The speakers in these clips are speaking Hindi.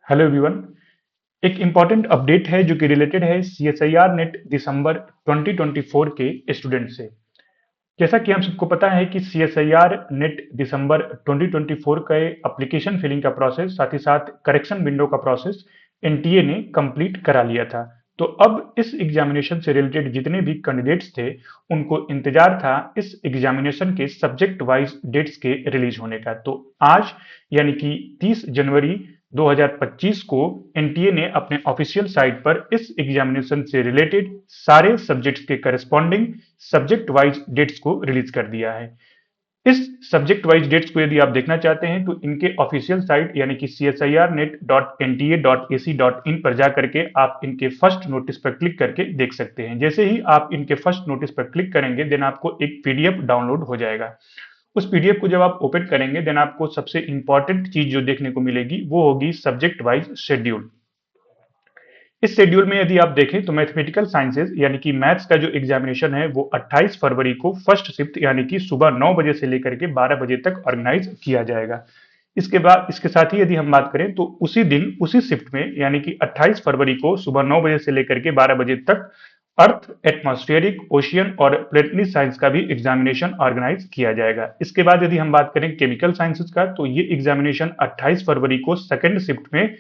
Hello everyone. एक इम्पॉर्टेंट अपडेट है जो कि रिलेटेड है सीएसआईआर नेट दिसंबर 2024 के स्टूडेंट से। जैसा कि हम सबको पता है कि सीएसआईआर नेट दिसंबर 2024 का एप्लीकेशन फिलिंग का प्रोसेस साथ ही साथ करेक्शन विंडो का प्रोसेस एनटीए ने कंप्लीट करा लिया था। तो अब इस एग्जामिनेशन से रिलेटेड जितने भी कैंडिडेट्स थे उनको इंतजार था इस एग्जामिनेशन के सब्जेक्ट वाइज डेट्स के रिलीज होने का। तो आज यानी कि 30 जनवरी 2025 को एनटीए ने अपने ऑफिशियल साइट पर इस एग्जामिनेशन से रिलेटेड सारे सब्जेक्ट्स के करस्पॉन्डिंग सब्जेक्ट वाइज डेट्स को रिलीज कर दिया है। इस सब्जेक्ट वाइज डेट्स को यदि आप देखना चाहते हैं तो इनके ऑफिशियल साइट यानी कि csirnet.nta.ac.in पर जाकर के आप इनके फर्स्ट नोटिस पर क्लिक करके देख सकते हैं। जैसे ही आप इनके फर्स्ट नोटिस पर क्लिक करेंगे देन आपको एक पीडीएफ डाउनलोड हो जाएगा। उस पीडीएफ को जब आप ओपन करेंगे देन आपको सबसे इंपॉर्टेंट चीज जो देखने को मिलेगी वो होगी सब्जेक्ट वाइज शेड्यूल। इस शेड्यूल में यदि आप देखें तो मैथमेटिकल साइंसेज यानी कि मैथ्स का जो एग्जामिनेशन है वो 28 फरवरी को फर्स्ट शिफ्ट यानी कि सुबह 9 बजे से लेकर के 12 बजे तक ऑर्गेनाइज किया जाएगा। इसके बाद इसके साथ ही यदि हम बात करें तो उसी दिन उसी शिफ्ट में यानी कि 28 फरवरी को सुबह 9 बजे से लेकर के 12 बजे तक अर्थ, एटमॉस्फेरिक, ओशियन और प्लेनेटरी साइंस का भी एग्जामिनेशन ऑर्गेनाइज किया जाएगा। इसके बाद यदि हम बात करें केमिकल साइंसेज का तो ये एग्जामिनेशन 28 फरवरी को सेकेंड शिफ्ट में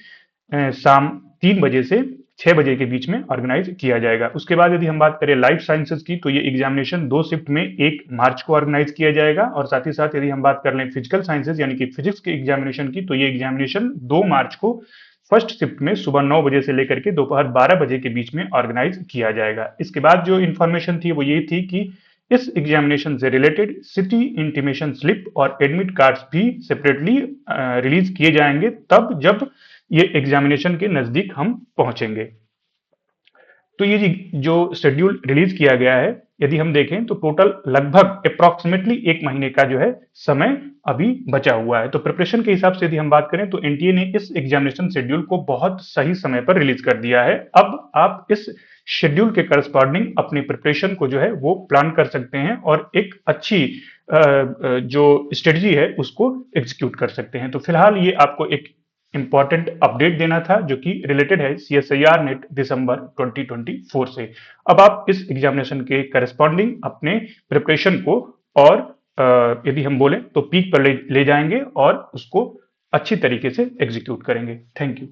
शाम 3 बजे से 6 बजे के बीच में ऑर्गेनाइज किया जाएगा। उसके बाद यदि हम बात करें लाइफ साइंसेज की तो ये एग्जामिनेशन 2 शिफ्ट में 1 मार्च को ऑर्गेनाइज किया जाएगा। और साथ ही साथ यदि हम बात कर लें फिजिकल साइंसेज यानी कि फिजिक्स के एग्जामिनेशन की तो ये एग्जामिनेशन 2 मार्च को फर्स्ट शिफ्ट में सुबह 9 बजे से लेकर के दोपहर 12 बजे के बीच में ऑर्गेनाइज किया जाएगा। इसके बाद जो इन्फॉर्मेशन थी वो ये थी कि इस एग्जामिनेशन से रिलेटेड सिटी इंटीमेशन स्लिप और एडमिट कार्ड्स भी सेपरेटली रिलीज किए जाएंगे तब जब ये एग्जामिनेशन के नजदीक हम पहुंचेंगे। तो ये जो शेड्यूल रिलीज किया गया है यदि हम देखें तो टोटल लगभग अप्रॉक्सीमेटली 1 महीने का जो है समय अभी बचा हुआ है। तो प्रिपरेशन के हिसाब से यदि हम बात करें तो एनटीए ने इस एग्जामिनेशन शेड्यूल को बहुत सही समय पर रिलीज कर दिया है। अब आप इस शेड्यूल के करस्पॉन्डिंग अपनी प्रिपरेशन को जो है वो प्लान कर सकते हैं और एक अच्छी जो स्ट्रेटजी है उसको एग्जीक्यूट कर सकते हैं। तो फिलहाल ये आपको एक इंपॉर्टेंट अपडेट देना था जो कि रिलेटेड है सीएसआईआर नेट दिसंबर 2024 से। अब आप इस एग्जामिनेशन के करस्पॉन्डिंग अपने प्रिपरेशन को और यदि हम बोले तो पीक पर ले जाएंगे और उसको अच्छी तरीके से एग्जीक्यूट करेंगे। Thank you.